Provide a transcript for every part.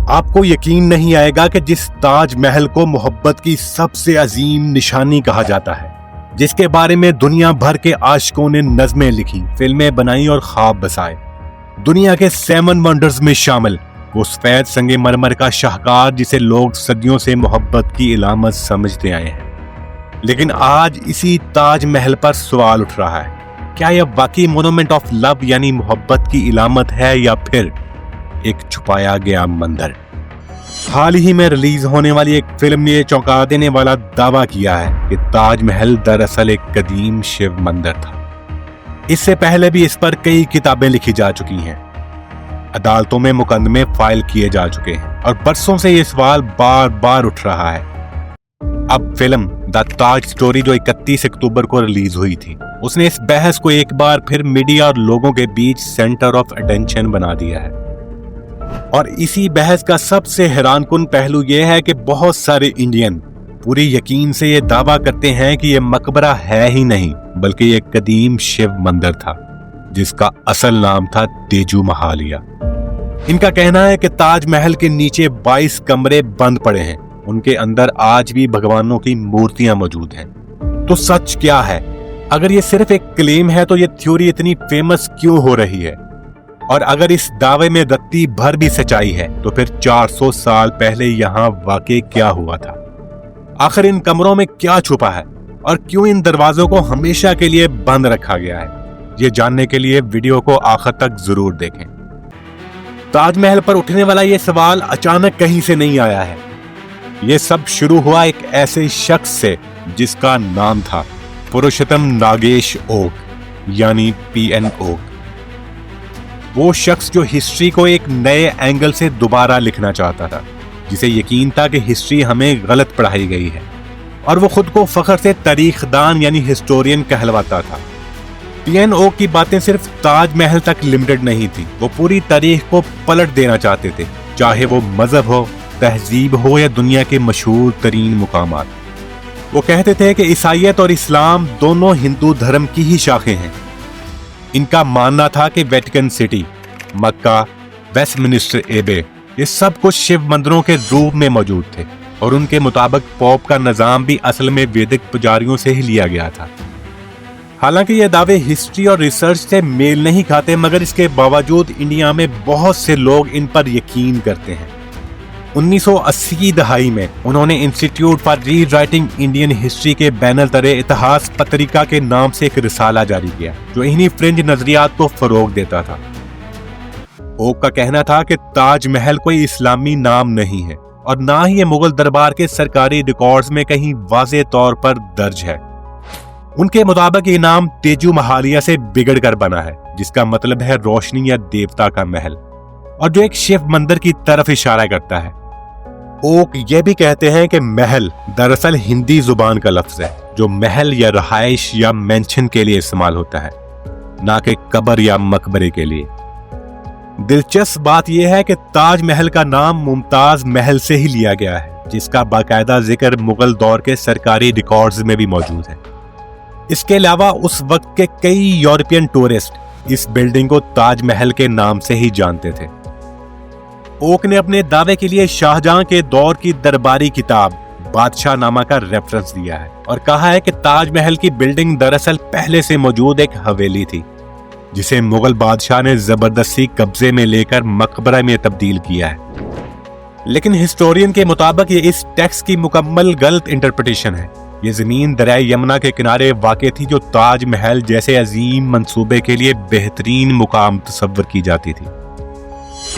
آپ کو یقین نہیں آئے گا کہ جس تاج محل کو محبت کی سب سے عظیم نشانی کہا جاتا ہے، جس کے بارے میں دنیا بھر کے عاشقوں نے نظمیں لکھی، فلمیں بنائی اور خواب بسائے، دنیا کے 7 ونڈرز میں شامل، وہ سفید سنگ مرمر کا شاہکار جسے لوگ صدیوں سے محبت کی علامت سمجھتے آئے ہیں۔ لیکن آج اسی تاج محل پر سوال اٹھ رہا ہے، کیا یہ واقعی مونومنٹ آف لو یعنی محبت کی علامت ہے یا پھر ایک چھپایا گیا مندر؟ حال ہی میں ریلیز ہونے والی ایک فلم نے یہ چونکا دینے والا دعویٰ کیا ہے کہ تاج محل دراصل ایک قدیم شیو مندر تھا۔ اس سے پہلے بھی اس پر کئی کتابیں لکھی جا چکی ہیں، عدالتوں میں مقدمے فائل کیے جا چکے ہیں، اور برسوں سے یہ سوال بار بار اٹھ رہا ہے۔ اب فلم دا تاج سٹوری جو 31 اکتوبر کو ریلیز ہوئی تھی، اس نے اس بحث کو ایک بار پھر میڈیا اور لوگوں کے بیچ سینٹر آف اٹینشن بنا دیا ہے۔ اور اسی بحث کا سب سے حیران کن پہلو یہ ہے کہ بہت سارے انڈین پوری یقین سے یہ دعویٰ کرتے ہیں کہ یہ مقبرہ ہے ہی نہیں بلکہ یہ قدیم شیو مندر تھا، جس کا اصل نام تھا تیجو مہالیہ۔ ان کا کہنا ہے کہ تاج محل کے نیچے 22 کمرے بند پڑے ہیں، ان کے اندر آج بھی بھگوانوں کی مورتیاں موجود ہیں۔ تو سچ کیا ہے؟ اگر یہ صرف ایک کلیم ہے تو یہ تھیوری اتنی فیمس کیوں ہو رہی ہے؟ اور اگر اس دعوے میں رتی بھر بھی سچائی ہے تو پھر 400 سال پہلے یہاں واقع کیا ہوا تھا؟ آخر ان کمروں میں کیا چھپا ہے اور کیوں ان دروازوں کو ہمیشہ کے لیے بند رکھا گیا ہے؟ یہ جاننے کے لیے ویڈیو کو آخر تک ضرور دیکھیں۔ تاج محل پر اٹھنے والا یہ سوال اچانک کہیں سے نہیں آیا ہے۔ یہ سب شروع ہوا ایک ایسے شخص سے جس کا نام تھا پروشتم ناگیش اوک یعنی PN اوک۔ وہ شخص جو ہسٹری کو ایک نئے اینگل سے دوبارہ لکھنا چاہتا تھا، جسے یقین تھا کہ ہسٹری ہمیں غلط پڑھائی گئی ہے، اور وہ خود کو فخر سے تاریخ دان یعنی ہسٹورین کہلواتا تھا۔ PN اوک کی باتیں صرف تاج محل تک لمیٹڈ نہیں تھی، وہ پوری تاریخ کو پلٹ دینا چاہتے تھے، چاہے وہ مذہب ہو، تہذیب ہو یا دنیا کے مشہور ترین مقامات۔ وہ کہتے تھے کہ عیسائیت اور اسلام دونوں ہندو دھرم کی ہی شاخیں ہیں۔ ان کا ماننا تھا کہ ویٹیکن سٹی، مکہ، ویسٹ منسٹر ایبے، یہ سب کچھ شیو مندروں کے روپ میں موجود تھے، اور ان کے مطابق پوپ کا نظام بھی اصل میں ویدک پجاریوں سے ہی لیا گیا تھا۔ حالانکہ یہ دعوے ہسٹری اور ریسرچ سے میل نہیں کھاتے، مگر اس کے باوجود انڈیا میں بہت سے لوگ ان پر یقین کرتے ہیں۔ 1980 کی دہائی میں انہوں نے institute for rewriting Indian history کے بین الطرح اتہاس پتریکا کے نام سے ایک رسالہ جاری کیا جو انہی فرنج نظریات کو فروغ دیتا تھا۔ اوک کا کہنا تھا کہ تاج محل کوئی اسلامی نام نہیں ہے، اور نہ ہی یہ مغل دربار کے سرکاری ریکارڈز میں کہیں واضح طور پر درج ہے۔ ان کے مطابق یہ نام تیجو مہالیہ سے بگڑ کر بنا ہے، جس کا مطلب ہے روشنی یا دیوتا کا محل، اور جو ایک شیو مندر کی طرف اشارہ کرتا ہے۔ اوک یہ بھی کہتے ہیں کہ محل دراصل ہندی زبان کا لفظ ہے جو محل یا رہائش یا مینشن کے لیے استعمال ہوتا ہے، نہ کہ قبر یا مقبرے کے لیے۔ دلچسپ بات یہ ہے کہ تاج محل کا نام ممتاز محل سے ہی لیا گیا ہے، جس کا باقاعدہ ذکر مغل دور کے سرکاری ریکارڈز میں بھی موجود ہے۔ اس کے علاوہ اس وقت کے کئی یورپین ٹورسٹ اس بلڈنگ کو تاج محل کے نام سے ہی جانتے تھے۔ اوک نے اپنے دعوے کے لیے شاہجہاں کے دور کی درباری کتاب بادشاہ نامہ کا ریفرنس دیا ہے، اور کہا ہے کہ تاج محل کی بلڈنگ دراصل پہلے سے موجود ایک حویلی تھی، جسے مغل بادشاہ نے زبردستی قبضے میں لے کر مقبرہ میں تبدیل کیا ہے۔ لیکن ہسٹورین کے مطابق یہ اس ٹیکسٹ کی مکمل غلط انٹرپریٹیشن ہے۔ یہ زمین دریائے یمنا کے کنارے واقع تھی، جو تاج محل جیسے عظیم منصوبے کے لیے بہترین مقام تصور کی جاتی تھی۔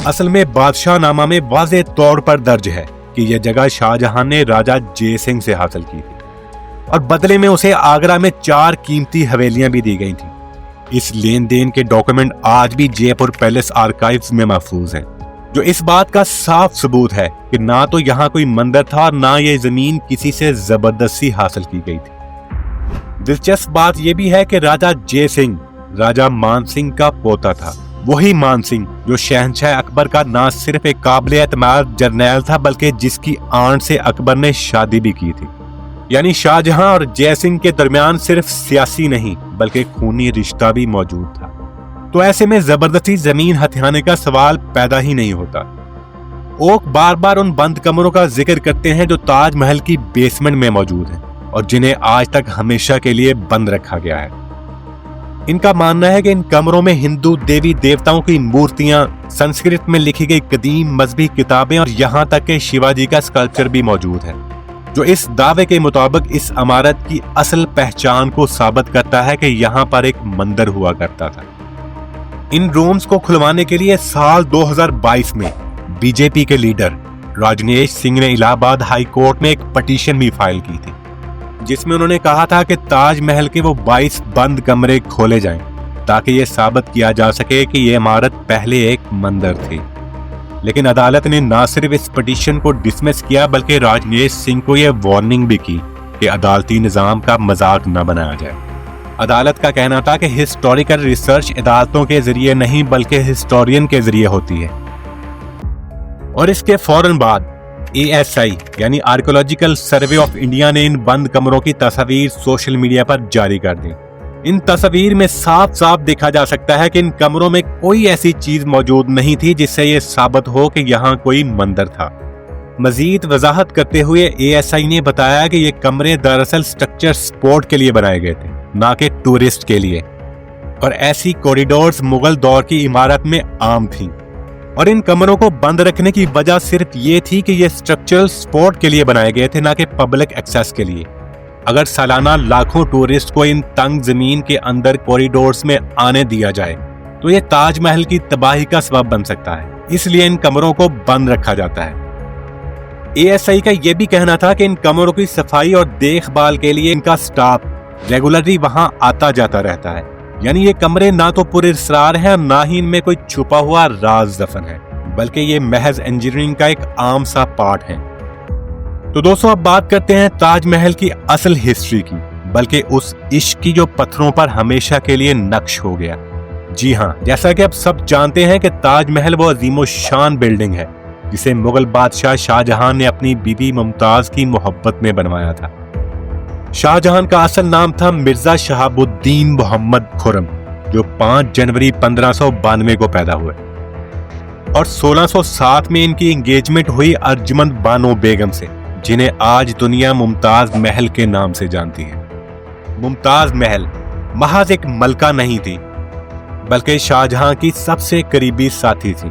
اصل میں بادشاہ نامہ میں واضح طور پر درج ہے کہ یہ جگہ شاہجہاں نے راجہ جے سنگھ سے حاصل کی تھی، اور بدلے میں اسے آگرہ میں 4 قیمتی حویلیاں بھی دی گئی تھیں۔ اس لین دین کے ڈاکومنٹ آج بھی جے پور پیلس آرکائیوز میں محفوظ ہیں، جو اس بات کا صاف ثبوت ہے کہ نہ تو یہاں کوئی مندر تھا اور نہ یہ زمین کسی سے زبردستی حاصل کی گئی تھی۔ دلچسپ بات یہ بھی ہے کہ راجہ جے سنگھ راجہ مان سنگھ کا پوتا تھا، وہی مان سنگھ جو شہنشاہ اکبر کا نہ صرف ایک قابل اعتماد جرنیل تھا بلکہ جس کی آنٹ سے اکبر نے شادی بھی کی تھی۔ یعنی شاہجہاں اور جے سنگھ کے درمیان صرف سیاسی نہیں بلکہ خونی رشتہ بھی موجود تھا۔ تو ایسے میں زبردستی زمین ہتھیانے کا سوال پیدا ہی نہیں ہوتا۔ اوک بار بار ان بند کمروں کا ذکر کرتے ہیں جو تاج محل کی بیسمنٹ میں موجود ہیں اور جنہیں آج تک ہمیشہ کے لیے بند رکھا گیا ہے۔ ان کا ماننا ہے کہ ان کمروں میں ہندو دیوی دیوتاؤں کی مورتیاں، سنسکرت میں لکھی گئی قدیم مذہبی کتابیں اور یہاں تک کہ شیواجی کا اسکلپچر بھی موجود ہے، جو اس دعوے کے مطابق اس عمارت کی اصل پہچان کو ثابت کرتا ہے کہ یہاں پر ایک مندر ہوا کرتا تھا۔ ان رومز کو کھلوانے کے لیے سال 2022 میں بی جے پی کے لیڈر راجنیش سنگھ نے الہ آباد ہائی کورٹ میں ایک پٹیشن بھی فائل کی تھی، جس میں انہوں نے کہا تھا کہ تاج محل کے وہ 22 بند کمرے کھولے جائیں تاکہ یہ ثابت کیا جا سکے کہ یہ عمارت پہلے ایک مندر تھی۔ لیکن عدالت نے نہ صرف اس پٹیشن کو ڈسمس کیا بلکہ راجنیش سنگھ کو یہ وارننگ بھی کی کہ عدالتی نظام کا مذاق نہ بنایا جائے۔ عدالت کا کہنا تھا کہ ہسٹوریکل ریسرچ عدالتوں کے ذریعے نہیں بلکہ ہسٹورین کے ذریعے ہوتی ہے۔ اور اس کے فوراً بعد ASI یعنی آرکیولوجیکل سروے آف انڈیا نے ان بند کمروں کی تصاویر سوشل میڈیا پر جاری کر دی۔ ان تصاویر میں صاف صاف دیکھا جا سکتا ہے کہ ان کمروں میں کوئی ایسی چیز موجود نہیں تھی جس سے یہ ثابت ہو کہ یہاں کوئی مندر تھا۔ مزید وضاحت کرتے ہوئے ASI نے بتایا کہ یہ کمرے دراصل سٹرکچر سپورٹ کے لیے بنائے گئے تھے، نہ کہ ٹورسٹ کے لیے، اور ایسی کوریڈورز مغل دور کی عمارت میں عام تھیں، اور ان کمروں کو بند رکھنے کی وجہ صرف یہ تھی کہ یہ سٹرکچرل سپورٹ کے لیے بنائے گئے تھے، نہ کہ پبلک ایکسیس کے لیے۔ اگر سالانہ لاکھوں ٹورسٹ کو ان تنگ زمین کے اندر کوریڈورز میں آنے دیا جائے تو یہ تاج محل کی تباہی کا سبب بن سکتا ہے، اس لیے ان کمروں کو بند رکھا جاتا ہے۔ ASI کا یہ بھی کہنا تھا کہ ان کمروں کی صفائی اور دیکھ بھال کے لیے ان کا سٹاف ریگولرلی وہاں آتا جاتا رہتا ہے، یعنی یہ کمرے نہ تو پر اسرار ہیں اور نہ ہی ان میں کوئی چھپا ہوا راز دفن ہے، بلکہ یہ محض انجینئرنگ کا ایک عام سا پارٹ ہے۔ تو دوستو اب بات کرتے ہیں تاج محل کی اصل ہسٹری کی، بلکہ اس عشق کی جو پتھروں پر ہمیشہ کے لیے نقش ہو گیا۔ جی ہاں، جیسا کہ اب سب جانتے ہیں کہ تاج محل وہ عظیم الشان بلڈنگ ہے جسے مغل بادشاہ شاہ جہاں نے اپنی بیوی ممتاز کی محبت میں بنوایا تھا۔ شاہ جہاں کا اصل نام تھا مرزا شہاب الدین محمد خرم، جو 5 جنوری 1592 کو پیدا ہوئے، اور 1607 میں ان کی انگیجمنٹ ہوئی ارجمند بانو بیگم سے، جنہیں آج دنیا ممتاز محل کے نام سے جانتی ہے۔ ممتاز محل محض ایک ملکہ نہیں تھی، بلکہ شاہ جہاں کی سب سے قریبی ساتھی تھی۔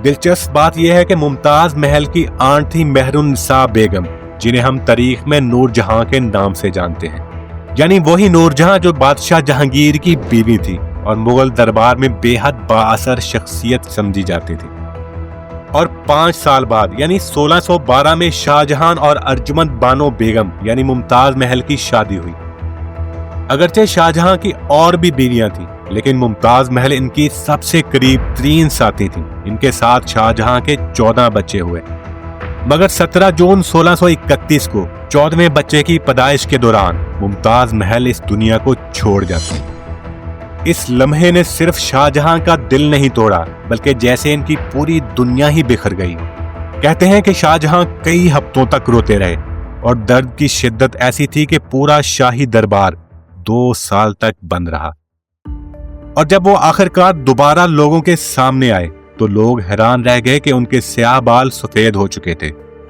دلچسپ بات یہ ہے کہ ممتاز محل کی آنٹ تھی مہر النساء بیگم، جنہیں ہم تاریخ میں نور جہاں کے نام سے جانتے ہیں، یعنی وہی نور جہاں جو بادشاہ جہانگیر کی بیوی تھی اور مغل دربار میں بے حد بااثر شخصیت سمجھی جاتی تھی۔ اور 5 سال بعد یعنی 1612 میں شاہ جہاں اور ارجمند بانو بیگم یعنی ممتاز محل کی شادی ہوئی۔ اگرچہ شاہ جہاں کی اور بھی بیویاں تھیں، لیکن ممتاز محل ان کی سب سے قریب ترین ساتھی تھیں۔ ان کے ساتھ شاہ جہاں کے 14 بچے ہوئے، مگر 17 جون 1631 کو 14ویں بچے کی پیدائش کے دوران ممتاز محل اس دنیا کو چھوڑ جاتی ہیں۔ اس لمحے نے صرف شاہ جہاں کا دل نہیں توڑا، بلکہ جیسے ان کی پوری دنیا ہی بکھر گئی۔ کہتے ہیں کہ شاہ جہاں کئی ہفتوں تک روتے رہے اور درد کی شدت ایسی تھی کہ پورا شاہی دربار 2 سال تک بند رہا۔ اور جب وہ آخرکار دوبارہ لوگوں کے سامنے آئے تو لوگ حیران رہ گئے کہ ان کے سیاہ بال سفید ہو چکے تھے،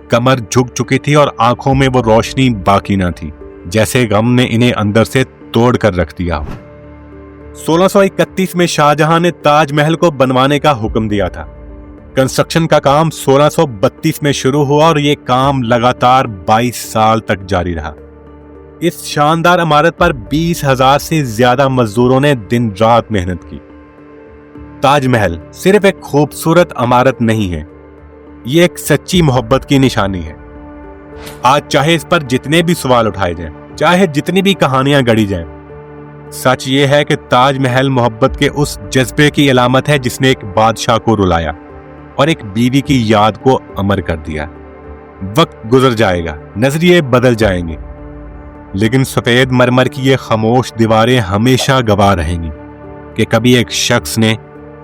کمر جھک چکی تھی اور آنکھوں میں وہ روشنی باقی نہ تھی، جیسے غم نے انہیں اندر سے توڑ کر رکھ دیا ہو۔ 1631 میں شاہ جہاں نے تاج محل کو بنوانے کا حکم دیا تھا۔ کنسٹرکشن کا کام 1632 میں شروع ہوا اور یہ کام لگاتار 22 سال تک جاری رہا۔ اس شاندار عمارت پر 20,000 سے زیادہ مزدوروں نے دن رات محنت کی۔ تاج محل صرف ایک خوبصورت عمارت نہیں ہے، یہ ایک سچی محبت کی نشانی ہے۔ آج چاہے اس پر جتنے بھی سوال اٹھائے جائیں، چاہے جتنی بھی کہانیاں گڑھی جائیں، سچ یہ ہے کہ تاج محل محبت کے اس جذبے کی علامت ہے جس نے ایک بادشاہ کو رلایا اور ایک بیوی کی یاد کو امر کر دیا۔ وقت گزر جائے گا، نظریے بدل جائیں گے، لیکن سفید مرمر کی یہ خاموش دیواریں ہمیشہ گواہ رہیں گی کہ کبھی ایک شخص نے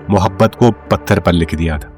محبت کو پتھر پر لکھ دیا تھا۔